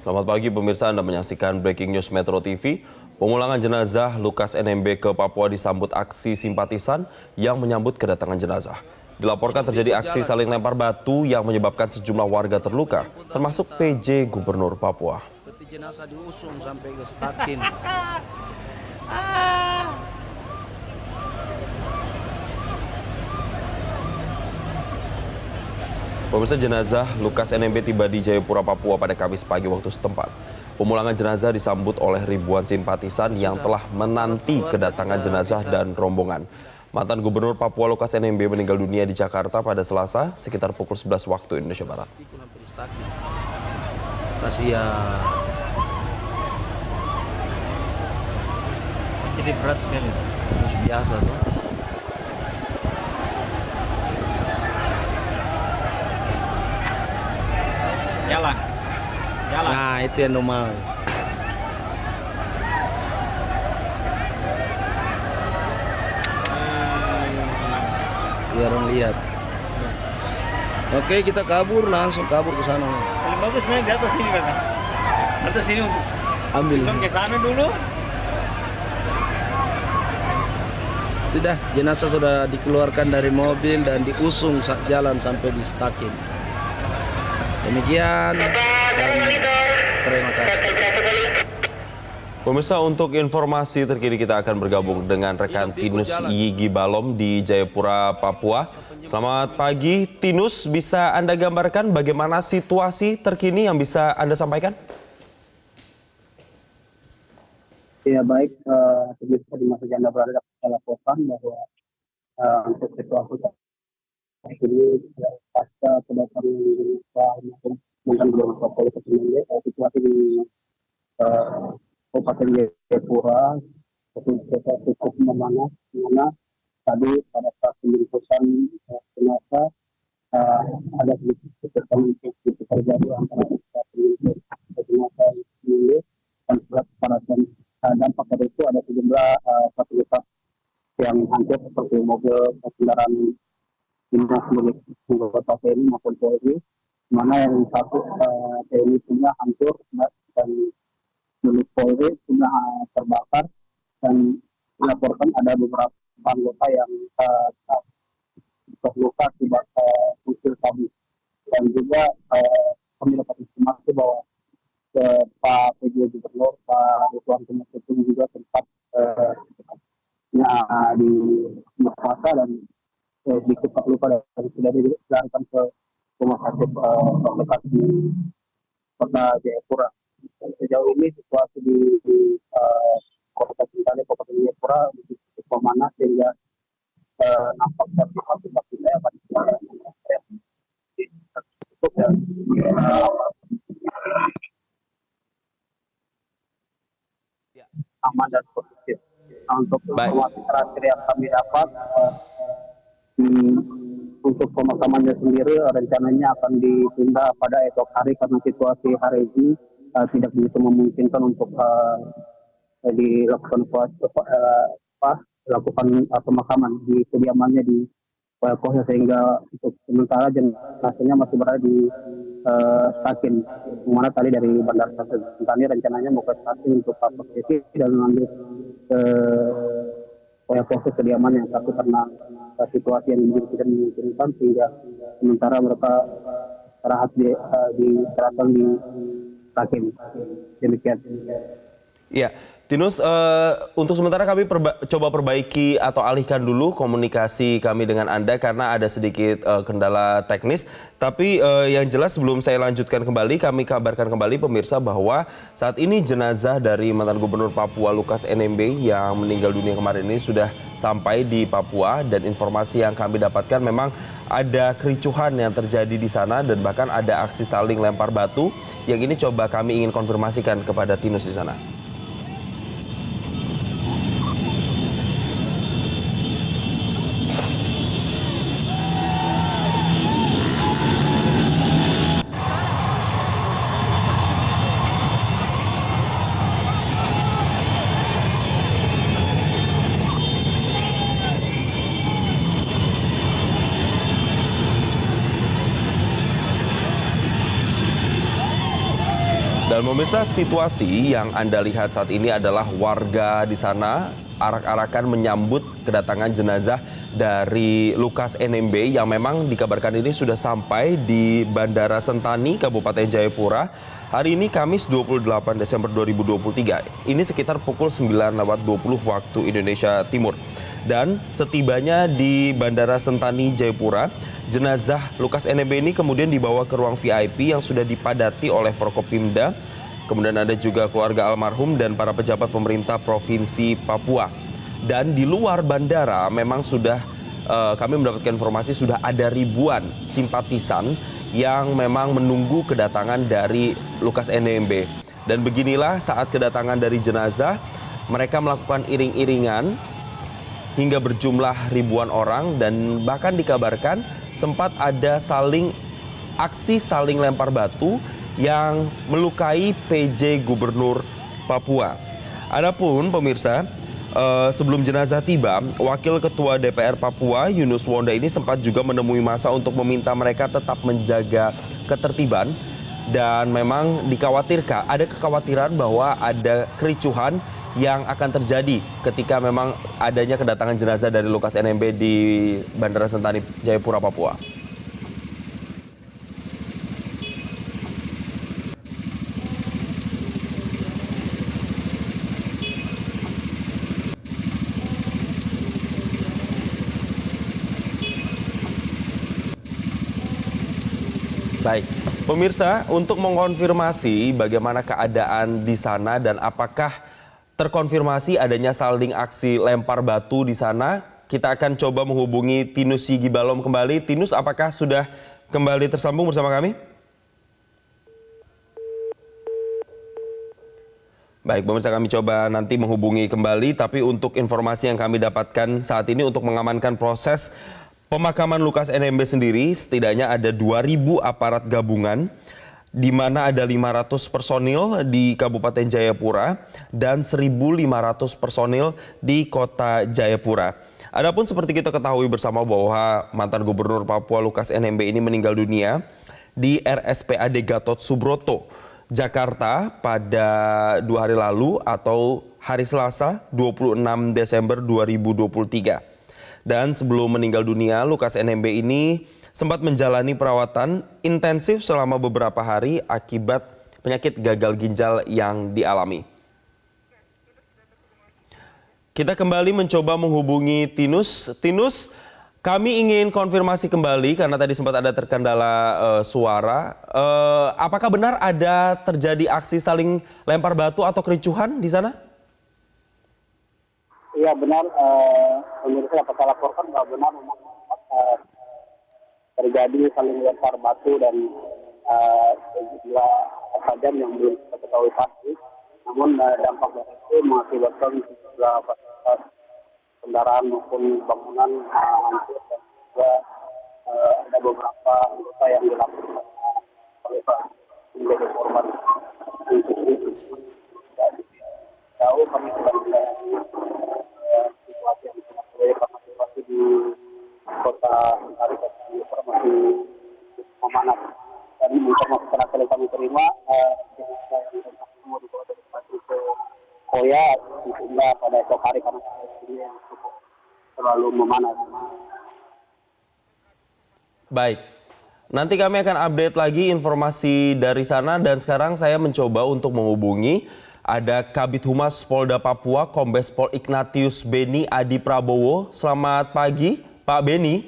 Selamat pagi pemirsa, Anda menyaksikan Breaking News Metro TV. Pemulangan jenazah Lukas NMB ke Papua disambut aksi simpatisan yang menyambut kedatangan jenazah. Dilaporkan terjadi aksi saling lempar batu yang menyebabkan sejumlah warga terluka, termasuk PJ Gubernur Papua. Jenazah diusung sampai ke Stakin. Pemirsa, jenazah Lukas NMB tiba di Jayapura, Papua pada Kamis pagi waktu setempat. Pemulangan jenazah disambut oleh ribuan simpatisan yang telah menanti kedatangan jenazah dan rombongan. Mantan Gubernur Papua Lukas NMB meninggal dunia di Jakarta pada Selasa sekitar pukul 11 waktu Indonesia Barat. Kasihan. Jadi berat sekali. Biasa tuh. Jalan. Nah, itu yang normal. Biar orang lihat. Oke, kita langsung kabur ke sana. Paling bagus naik di atas sini, Kakak. Atas sini untuk Ambil. ke sana dulu. Sudah, jenazah sudah dikeluarkan dari mobil dan diusung jalan sampai di Stakin. Demikian dan terima kasih. Pemirsa, untuk informasi terkini kita akan bergabung dengan rekan Tinus Yigi Balom di Jayapura, Papua. Selamat pagi, Tinus. Bisa Anda gambarkan bagaimana situasi terkini yang bisa Anda sampaikan? Ya baik, seperti di masa Anda berada dalam laporan bahwa untuk situasi ini pasca kedatangan Indonesia maupun belum Papua situasi di Kabupaten Jayapura cukup memanas, di mana tadi pada saat penjemputan jenazah ada sedikit kesulitan terjadi antara penjemput jenazah ini dan surat kepadatan. Dampak dari itu ada sejumlah fasilitas yang hancur seperti mobil kendaraan dinas milik anggota TNI maupun Polri, mana yang satu TNI punya hancur dan milik Polri sudah terbakar, dan dilaporkan ada beberapa anggota yang terluka akibat usil tadi. Dan juga kami dapat informasi bahwa Pak PJ Gubernur, Pak Ridwan Kamil juga sempat di Makassar dan sedikit terluka dan sudah dilarikan ke rumah sakit terdekat di Kota Jayapura. Sejauh ini situasi di Kota Jayapura cukup memanas sehingga nampak aktivitas wilayah aman dan positif. Untuk informasi terakhir yang kami dapat, untuk pemakamannya sendiri rencananya akan ditunda pada esok hari karena situasi hari ini tidak begitu memungkinkan untuk dilakukan pemakaman di kediamannya di Kosa, sehingga untuk sementara jenazahnya masih berada di Stakin, mana tadi dari Bandar Sentani rencananya mau ke Stakin untuk prosesi dan lanjut ke proses kediamannya, tapi karena situasi yang tidak memungkinkan sehingga sementara mereka istirahat di Stakin. Demikian. Iya, Tinus, untuk sementara kami coba perbaiki atau alihkan dulu komunikasi kami dengan Anda karena ada sedikit kendala teknis. Tapi yang jelas sebelum saya lanjutkan kembali, kami kabarkan kembali pemirsa bahwa saat ini jenazah dari mantan Gubernur Papua Lukas NMB yang meninggal dunia kemarin ini sudah sampai di Papua, dan informasi yang kami dapatkan memang ada kericuhan yang terjadi di sana dan bahkan ada aksi saling lempar batu yang ini coba kami ingin konfirmasikan kepada Tinus di sana. Dan pemirsa, situasi yang Anda lihat saat ini adalah warga di sana arak-arakan menyambut kedatangan jenazah dari Lukas NMB yang memang dikabarkan ini sudah sampai di Bandara Sentani, Kabupaten Jayapura. Hari ini Kamis 28 Desember 2023. Ini sekitar pukul 9.20 waktu Indonesia Timur. Dan setibanya di Bandara Sentani, Jayapura, jenazah Lukas NMB ini kemudian dibawa ke ruang VIP yang sudah dipadati oleh Forkopimda. Kemudian ada juga keluarga almarhum dan para pejabat pemerintah Provinsi Papua. Dan di luar bandara memang sudah kami mendapatkan informasi sudah ada ribuan simpatisan yang memang menunggu kedatangan dari Lukas NMB. Dan beginilah saat kedatangan dari jenazah, mereka melakukan iring-iringan hingga berjumlah ribuan orang dan bahkan dikabarkan sempat ada aksi saling lempar batu yang melukai PJ Gubernur Papua. Adapun pemirsa, sebelum jenazah tiba, Wakil Ketua DPR Papua Yunus Wonda ini sempat juga menemui massa untuk meminta mereka tetap menjaga ketertiban dan memang ada kekhawatiran bahwa ada kericuhan yang akan terjadi ketika memang adanya kedatangan jenazah dari Lukas NMB di Bandara Sentani, Jayapura, Papua. Baik, pemirsa, untuk mengkonfirmasi bagaimana keadaan di sana dan apakah terkonfirmasi adanya saling aksi lempar batu di sana, kita akan coba menghubungi Tinus Sigibalom kembali. Tinus, apakah sudah kembali tersambung bersama kami? Baik, pemirsa, kami coba nanti menghubungi kembali, tapi untuk informasi yang kami dapatkan saat ini untuk mengamankan proses pemakaman Lukas NMB sendiri, setidaknya ada 2.000 aparat gabungan, di mana ada 500 personil di Kabupaten Jayapura dan 1.500 personil di Kota Jayapura. Adapun seperti kita ketahui bersama bahwa mantan Gubernur Papua Lukas NMB ini meninggal dunia di RSPAD Gatot Subroto, Jakarta pada 2 hari lalu atau hari Selasa 26 Desember 2023. Dan sebelum meninggal dunia, Lukas NMB ini sempat menjalani perawatan intensif selama beberapa hari akibat penyakit gagal ginjal yang dialami. Kita kembali mencoba menghubungi Tinus. Tinus, kami ingin konfirmasi kembali karena tadi sempat ada terkendala suara. Apakah benar ada terjadi aksi saling lempar batu atau kericuhan di sana? Iya benar, pemirsa dapat saya laporkan bahwa benar memang terjadi saling lempar batu dan sejumlah kejadian yang belum kita ketahui pasti. Namun dampak dari itu mengakibatkan sejumlah fasilitas kendaraan maupun bangunan hancur dan juga ada beberapa luka yang dilakukan oleh menjadi korban. Jauh kami sedang situasi yang sangat proyek masih di kota Sentani masih memanas. Dan informasi terakhir yang kami terima, semua di kota Sentani ke Koya sehingga pada esok hari karena ini yang cukup terlalu memanas. Baik, nanti kami akan update lagi informasi dari sana dan sekarang saya mencoba untuk menghubungi ada Kabid Humas Polda Papua, Kombes Pol Ignatius Beni Adi Prabowo. Selamat pagi, Pak Beni.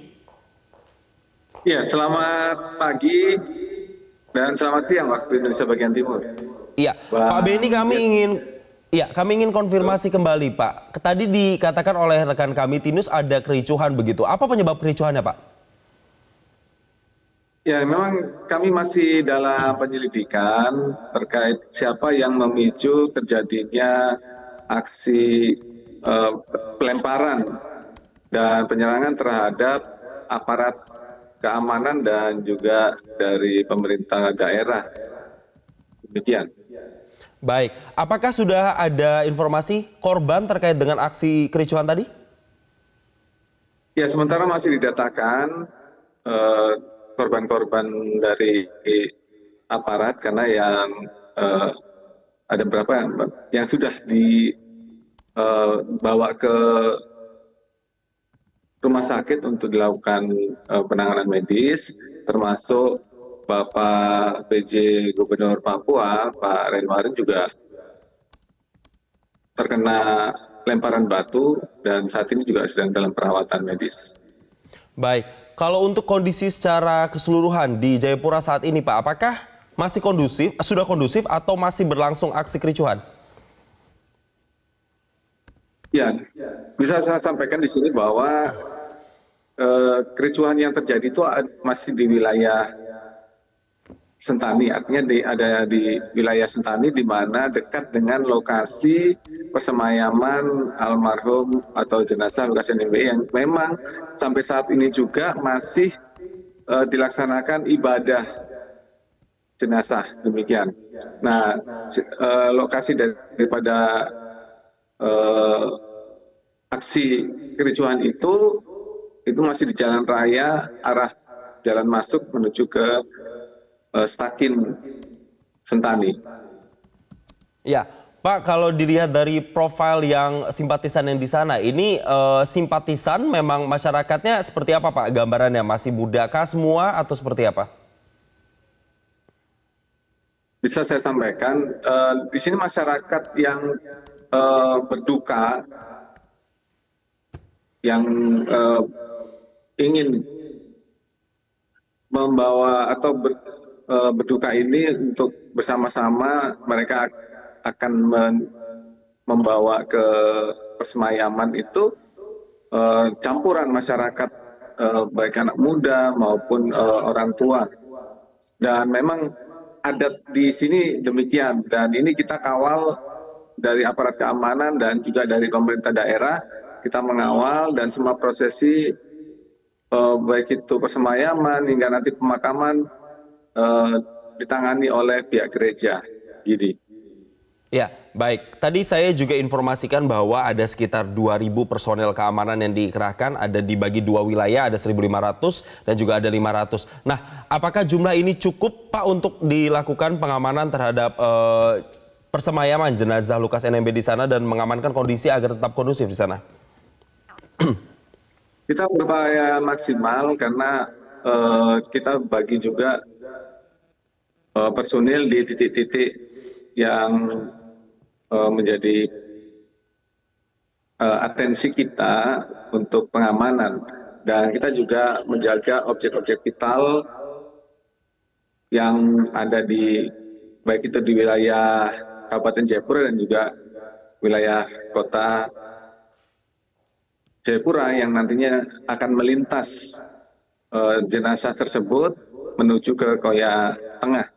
Ya, selamat pagi dan selamat siang waktu Indonesia bagian timur. Iya, Pak Beni, kami ingin konfirmasi kembali, Pak. Tadi dikatakan oleh rekan kami Tinus ada kericuhan begitu. Apa penyebab kericuhannya, Pak? Ya, memang kami masih dalam penyelidikan terkait siapa yang memicu terjadinya aksi pelemparan dan penyerangan terhadap aparat keamanan dan juga dari pemerintah daerah. Demikian. Baik, apakah sudah ada informasi korban terkait dengan aksi kericuhan tadi? Ya, sementara masih didatakan korban-korban dari aparat karena yang eh, ada berapa yang sudah dibawa ke rumah sakit untuk dilakukan penanganan medis, termasuk Bapak PJ Gubernur Papua, Pak Renwarin juga terkena lemparan batu dan saat ini juga sedang dalam perawatan medis. Baik, kalau untuk kondisi secara keseluruhan di Jayapura saat ini Pak, apakah masih kondusif, sudah kondusif atau masih berlangsung aksi kericuhan? Ya, bisa saya sampaikan di sini bahwa kericuhan yang terjadi itu masih di wilayah Sentani, artinya ada di wilayah Sentani di mana dekat dengan lokasi persemayaman almarhum atau jenazah Lukas NMB yang memang sampai saat ini juga masih dilaksanakan ibadah jenazah demikian. Nah, lokasi daripada aksi kericuhan itu masih di jalan raya arah jalan masuk menuju ke Stakin Sentani. Ya, Pak, kalau dilihat dari profil yang simpatisan yang di sana, ini simpatisan memang masyarakatnya seperti apa Pak gambarannya? Masih mudakah semua atau seperti apa? Bisa saya sampaikan, di sini masyarakat yang berduka, yang ingin membawa atau berduka ini untuk bersama-sama mereka akan membawa ke persemayaman itu campuran masyarakat baik anak muda maupun orang tua, dan memang adat di sini demikian, dan ini kita kawal dari aparat keamanan dan juga dari pemerintah daerah. Kita mengawal dan semua prosesi baik itu persemayaman hingga nanti pemakaman ditangani oleh pihak gereja. Gini. Ya, baik. Tadi saya juga informasikan bahwa ada sekitar 2.000 personel keamanan yang dikerahkan, ada dibagi 2 wilayah, ada 1.500 dan juga ada 500. Nah, apakah jumlah ini cukup Pak untuk dilakukan pengamanan terhadap persemayaman jenazah Lukas NMB di sana dan mengamankan kondisi agar tetap kondusif di sana? Kita berupaya maksimal karena kita bagi juga personil di titik-titik yang menjadi atensi kita untuk pengamanan, dan kita juga menjaga objek-objek vital yang ada di baik itu di wilayah Kabupaten Jayapura dan juga wilayah Kota Jayapura yang nantinya akan melintas jenazah tersebut menuju ke Koya Tengah.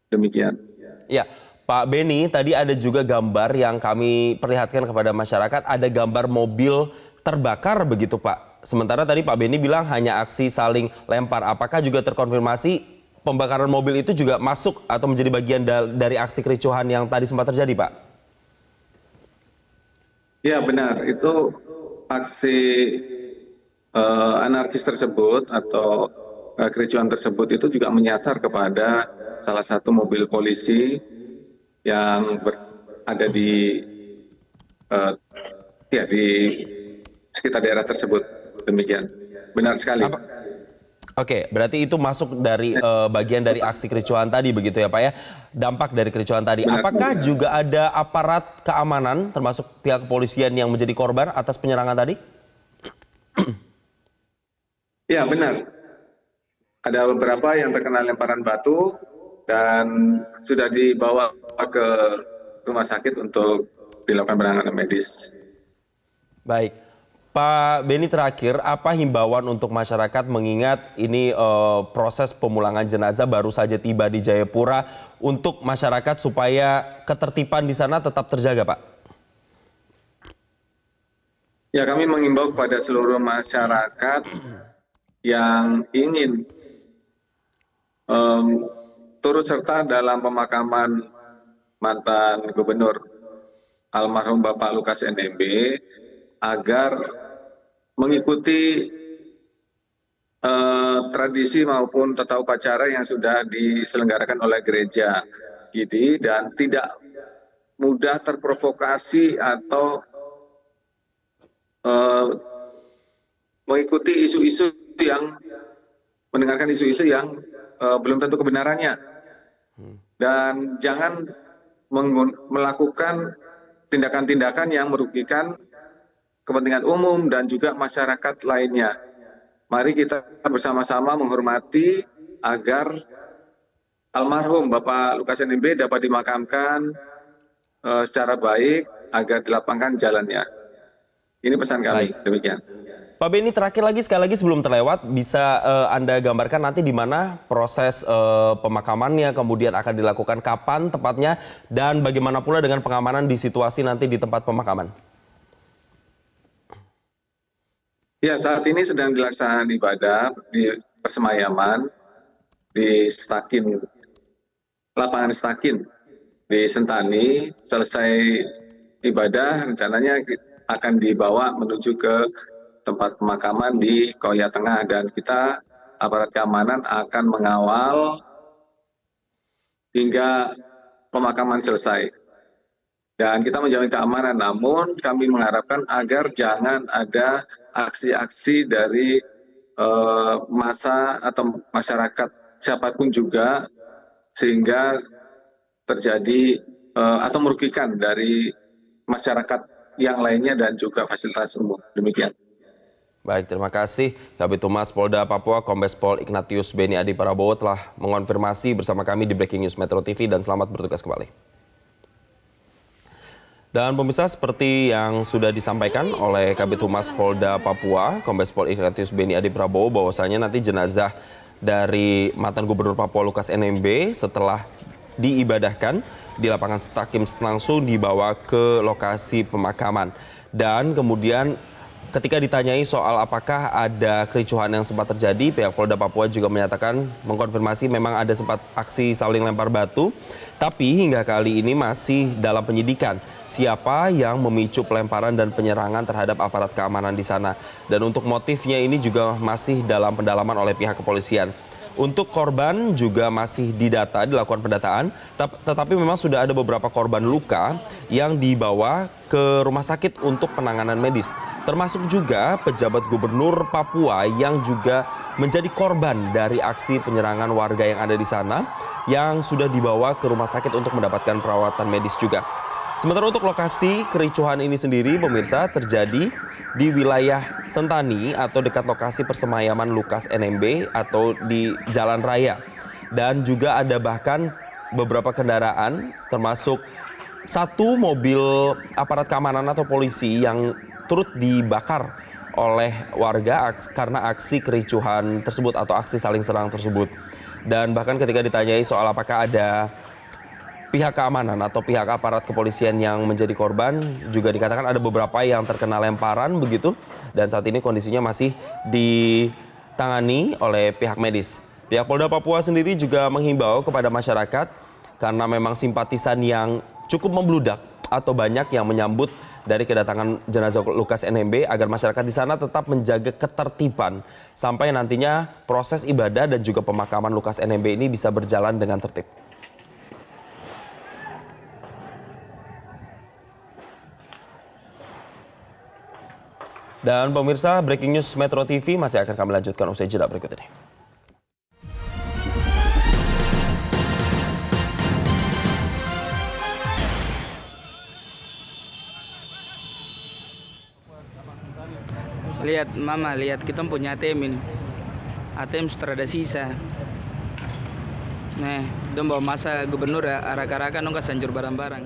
Demikian. Ya, Pak Beni, tadi ada juga gambar yang kami perlihatkan kepada masyarakat, ada gambar mobil terbakar begitu Pak. Sementara tadi Pak Beni bilang hanya aksi saling lempar. Apakah juga terkonfirmasi pembakaran mobil itu juga masuk atau menjadi bagian dari aksi kericuhan yang tadi sempat terjadi Pak? Ya benar, itu aksi anarkis tersebut atau kericuhan tersebut itu juga menyasar kepada salah satu mobil polisi yang ada di di sekitar daerah tersebut. Demikian, benar sekali. Oke, berarti itu masuk dari bagian dari aksi kericuhan tadi begitu ya Pak ya, dampak dari kericuhan tadi. Apakah juga ada aparat keamanan termasuk pihak kepolisian yang menjadi korban atas penyerangan tadi? Ya benar, ada beberapa yang terkena lemparan batu dan sudah dibawa ke rumah sakit untuk dilakukan penanganan medis. Baik, Pak Beni, terakhir apa himbauan untuk masyarakat mengingat ini proses pemulangan jenazah baru saja tiba di Jayapura untuk masyarakat supaya ketertiban di sana tetap terjaga Pak? Ya, kami mengimbau kepada seluruh masyarakat yang ingin turut serta dalam pemakaman mantan gubernur almarhum Bapak Lukas NMB agar mengikuti tradisi maupun tata upacara yang sudah diselenggarakan oleh gereja. Gidi dan tidak mudah terprovokasi atau mengikuti isu-isu yang mendengarkan isu-isu yang belum tentu kebenarannya, dan jangan melakukan tindakan-tindakan yang merugikan kepentingan umum dan juga masyarakat lainnya. Mari kita bersama-sama menghormati agar almarhum Bapak Lukas NMB dapat dimakamkan secara baik agar dilapangkan jalannya. Ini pesan kami. Baik. Demikian. Pak Beni, terakhir lagi sekali lagi sebelum terlewat, bisa Anda gambarkan nanti di mana proses pemakamannya, kemudian akan dilakukan kapan tepatnya, dan bagaimana pula dengan pengamanan di situasi nanti di tempat pemakaman? Ya, saat ini sedang dilaksanakan ibadah di persemayaman di Stakin, lapangan Stakin di Sentani. Selesai ibadah, rencananya akan dibawa menuju ke tempat pemakaman di Koya Tengah, dan kita aparat keamanan akan mengawal hingga pemakaman selesai. Dan kita menjamin keamanan, namun kami mengharapkan agar jangan ada aksi-aksi dari massa atau masyarakat siapapun juga, sehingga terjadi atau merugikan dari masyarakat yang lainnya dan juga fasilitas umum. Demikian. Baik, terima kasih. Kabid Humas Polda Papua, Kombes Pol Ignatius Beni Adi Prabowo telah mengonfirmasi bersama kami di Breaking News Metro TV, dan selamat bertugas kembali. Dan pemirsa, seperti yang sudah disampaikan oleh Kabid Humas Polda Papua, Kombes Pol Ignatius Beni Adi Prabowo, bahwasanya nanti jenazah dari mantan Gubernur Papua Lukas NMB setelah diibadahkan di lapangan Stakim langsung dibawa ke lokasi pemakaman. Dan kemudian ketika ditanyai soal apakah ada kericuhan yang sempat terjadi, pihak Polda Papua juga menyatakan mengkonfirmasi memang ada sempat aksi saling lempar batu, tapi hingga kali ini masih dalam penyidikan siapa yang memicu pelemparan dan penyerangan terhadap aparat keamanan di sana. Dan untuk motifnya ini juga masih dalam pendalaman oleh pihak kepolisian. Untuk korban juga masih didata, dilakukan pendataan, tetapi memang sudah ada beberapa korban luka yang dibawa ke rumah sakit untuk penanganan medis. Termasuk juga pejabat gubernur Papua yang juga menjadi korban dari aksi penyerangan warga yang ada di sana, yang sudah dibawa ke rumah sakit untuk mendapatkan perawatan medis juga. Sementara untuk lokasi kericuhan ini sendiri, pemirsa, terjadi di wilayah Sentani atau dekat lokasi persemayaman Lukas NMB atau di Jalan Raya. Dan juga ada bahkan beberapa kendaraan, termasuk satu mobil aparat keamanan atau polisi yang turut dibakar oleh warga karena aksi kericuhan tersebut atau aksi saling serang tersebut. Dan bahkan ketika ditanyai soal apakah ada pihak keamanan atau pihak aparat kepolisian yang menjadi korban, juga dikatakan ada beberapa yang terkena lemparan begitu, dan saat ini kondisinya masih ditangani oleh pihak medis. Pihak Polda Papua sendiri juga menghimbau kepada masyarakat karena memang simpatisan yang cukup membludak atau banyak yang menyambut dari kedatangan jenazah Lukas NMB, agar masyarakat di sana tetap menjaga ketertiban sampai nantinya proses ibadah dan juga pemakaman Lukas NMB ini bisa berjalan dengan tertib. Dan pemirsa, Breaking News Metro TV masih akan kami lanjutkan usai jeda berikut ini. Lihat mama, lihat kita punya ATM ini. ATM sudah ada sisa. Nih, dong bawa masa gubernur arak-arakan dong kasih hancur barang-barang.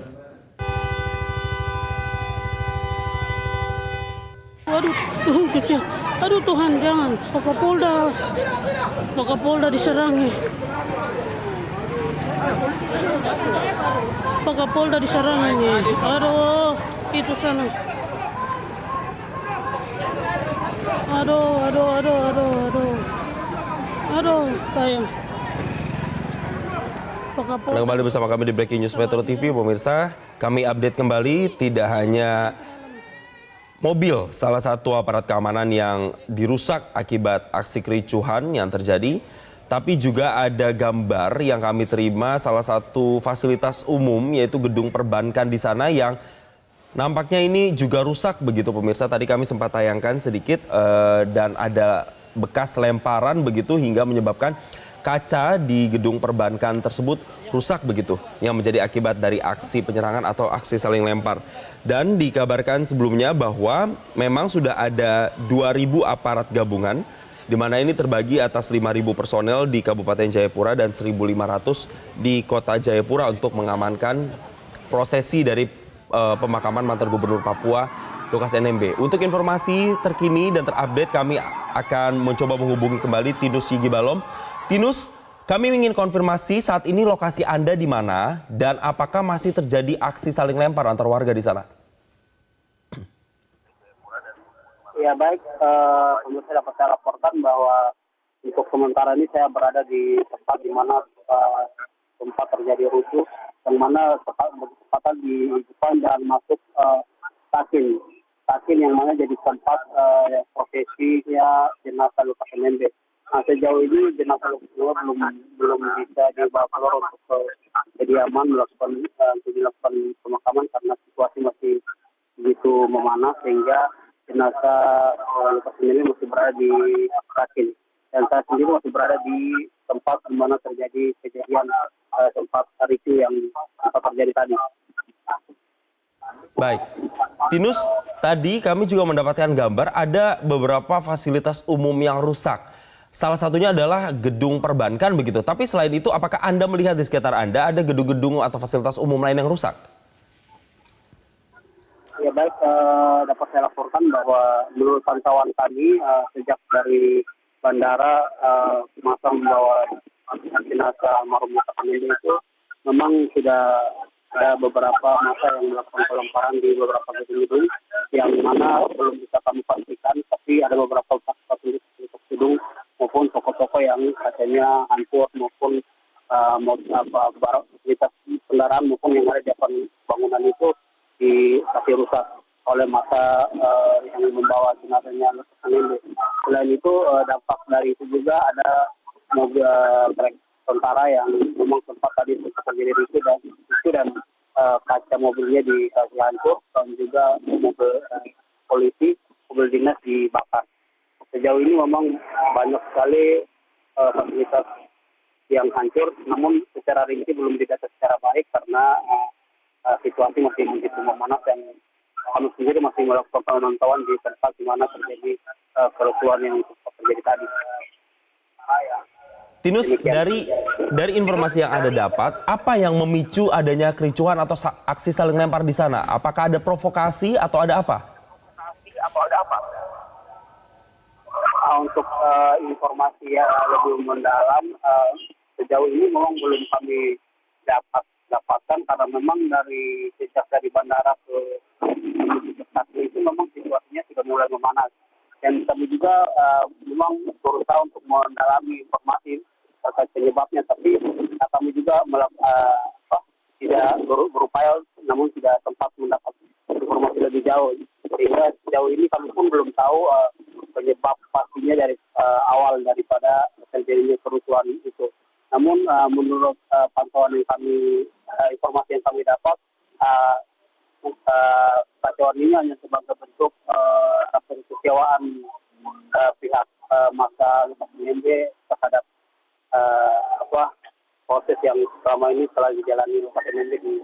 Aduh, Tuhan kesian. Aduh Tuhan, jangan. Pak Kapolda diserangi. Pak Kapolda diserangi. Aduh, itu sana. Aduh, sayang. Pak Kapolda. Kembali bersama kami di Breaking News Metro TV, pemirsa. Kami update kembali, tidak hanya mobil salah satu aparat keamanan yang dirusak akibat aksi kericuhan yang terjadi, tapi juga ada gambar yang kami terima salah satu fasilitas umum yaitu gedung perbankan di sana yang nampaknya ini juga rusak begitu pemirsa. Tadi kami sempat tayangkan sedikit dan ada bekas lemparan begitu hingga menyebabkan kaca di gedung perbankan tersebut rusak begitu yang menjadi akibat dari aksi penyerangan atau aksi saling lempar. Dan dikabarkan sebelumnya bahwa memang sudah ada 2.000 aparat gabungan di mana ini terbagi atas 5.000 personel di Kabupaten Jayapura dan 1.500 di Kota Jayapura untuk mengamankan prosesi dari pemakaman mantan Gubernur Papua Lukas NMB. Untuk informasi terkini dan terupdate kami akan mencoba menghubungi kembali Tinus Yigi Balom. Tinus, kami ingin konfirmasi saat ini lokasi Anda di mana dan apakah masih terjadi aksi saling lempar antar warga di sana? Ya baik, pemirsa dapat saya laporkan bahwa untuk sementara ini saya berada di tempat di mana tempat terjadi rusuh, yang mana bertepatan di depan jalan masuk Takin yang mana jadi tempat prosesinya jenazah Lukas NMB. Nah, sejauh ini jenazah Lukas belum bisa dibawa keluar untuk kediaman dilakukan pemakaman karena situasi masih begitu memanas sehingga jenazah Lukas NMB masih berada di Takin. Dan saya sendiri masih berada di tempat di mana terjadi kejadian tempat ricu yang terjadi tadi. Baik, Tinus, tadi kami juga mendapatkan gambar ada beberapa fasilitas umum yang rusak. Salah satunya adalah gedung perbankan begitu. Tapi selain itu, apakah Anda melihat di sekitar Anda ada gedung-gedung atau fasilitas umum lain yang rusak? Ya baik, dapat saya laporkan bahwa menurut pantauan kami sejak dari bandara masa membawa jenazah almarhum Lukas NMB itu memang sudah ada beberapa masa yang melakukan pelemparan di beberapa gedung-gedung yang mana belum bisa kami pastikan, tapi ada beberapa fasilitas gedung maupun toko-toko yang katanya hancur maupun fasilitas kendaraan maupun yang ada di depan bangunan itu masih rusak oleh masa yang membawa jenazahnya Lukas NMB. Selain itu dampak dari itu juga ada mobil trek tentara yang memang sempat tadi terjadi ricu dan kaca mobilnya dihancur dan juga mobil polisi, mobil dinas dibakar. Sejauh ini memang banyak sekali fasilitas yang hancur, namun secara rinci belum didata secara baik karena situasi masih begitu memanas dan kami sendiri masih melakukan pemantauan di tempat di mana terjadi kerusuhan yang terjadi tadi. Tinus, dari informasi yang Anda dapat, apa yang memicu adanya kericuhan atau aksi saling lempar di sana? Apakah ada provokasi atau ada apa? Untuk informasi yang lebih mendalam, sejauh ini memang belum kami dapatkan karena memang sejak dari bandara ke stasiun itu memang situasinya sudah mulai memanas. Dan kami juga memang berusaha untuk mendalami informasi terkait penyebabnya, tapi kami juga tidak berupaya, namun tidak sempat mendapat informasi lebih jauh. Sehingga sejauh ini kami pun belum tahu penyebab pastinya dari awal daripada terjadinya kerusuhan itu. Namun menurut pantauan yang informasi yang kami dapat, kacauan ini hanya sebagai bentuk kekecewaan pihak masa Lukas NMB terhadap proses yang selama ini telah dijalani Lukas NMB di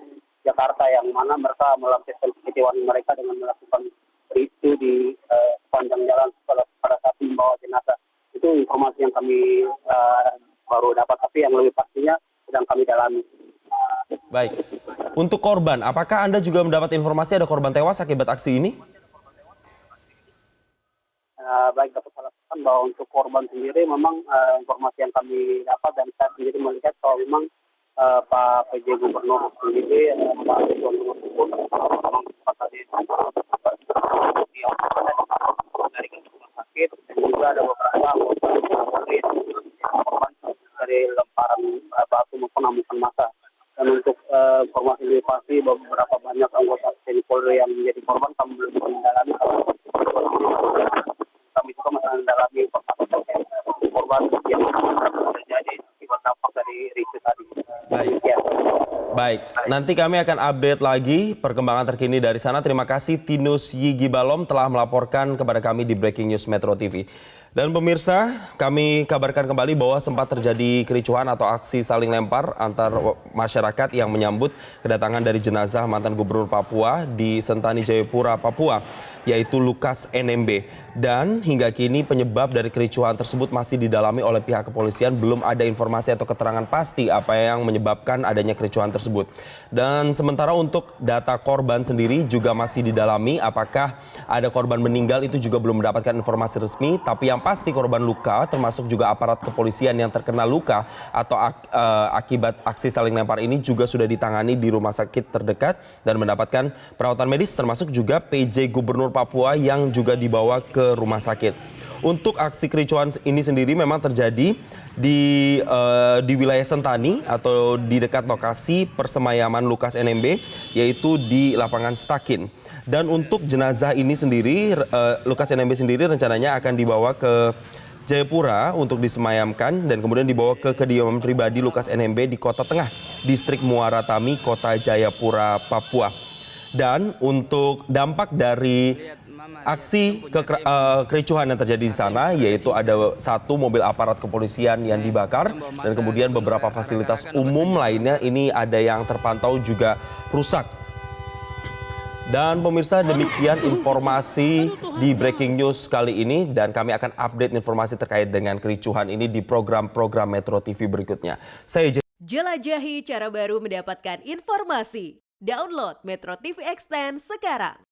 Jakarta, yang mana mereka melampiaskan kekecewaan mereka dengan melakukan ricu di sepanjang jalan pada saat membawa jenazah. Itu informasi yang kami baru dapat, tapi yang lebih pastinya sedang kami dalami. Baik, untuk korban, apakah Anda juga mendapat informasi ada korban tewas akibat aksi ini? Baik, dapat saya lakukan bahwa untuk korban sendiri memang informasi yang kami dapat dan saya sendiri melihat bahwa memang Pak PJ Gubernur sendiri, Pak Ridwan Kamil memang sempat tadi dari rumah sakit dan juga ada beberapa anggota korban dari lemparan batu maupun amukan massa. Dan untuk informasi lebih pasti beberapa banyak anggota TNI Polri yang menjadi korban kami belum mendalami. Kami juga masih mendalami korban yang terjadi Baik, nanti kami akan update lagi perkembangan terkini dari sana. Terima kasih Tinus Yigi Balom telah melaporkan kepada kami di Breaking News Metro TV. Dan pemirsa, kami kabarkan kembali bahwa sempat terjadi kericuhan atau aksi saling lempar antar masyarakat yang menyambut kedatangan dari jenazah mantan Gubernur Papua di Sentani Jayapura, Papua, yaitu Lukas NMB. Dan hingga kini penyebab dari kericuhan tersebut masih didalami oleh pihak kepolisian. Belum ada informasi atau keterangan pasti apa yang menyebabkan adanya kericuhan tersebut. Dan sementara untuk data korban sendiri juga masih didalami. Apakah ada korban meninggal itu juga belum mendapatkan informasi resmi. Tapi yang pasti korban luka termasuk juga aparat kepolisian yang terkena luka atau akibat aksi saling lempar ini juga sudah ditangani di rumah sakit terdekat dan mendapatkan perawatan medis, termasuk juga PJ Gubernur Papua yang juga dibawa ke rumah sakit. Untuk aksi kericuhan ini sendiri memang terjadi di wilayah Sentani atau di dekat lokasi persemayaman Lukas NMB, yaitu di lapangan Stakin. Dan untuk jenazah ini sendiri, Lukas NMB sendiri rencananya akan dibawa ke Jayapura untuk disemayamkan dan kemudian dibawa ke kediaman pribadi Lukas NMB di Kota Tengah, Distrik Muara Tami, Kota Jayapura, Papua. Dan untuk dampak dari aksi kericuhan yang terjadi di sana, yaitu ada satu mobil aparat kepolisian yang dibakar dan kemudian beberapa fasilitas umum lainnya ini ada yang terpantau juga rusak. Dan pemirsa, demikian informasi di Breaking News kali ini dan kami akan update informasi terkait dengan kericuhan ini di program-program Metro TV berikutnya. Jelajahi cara baru mendapatkan informasi. Download Metro TV Extend sekarang.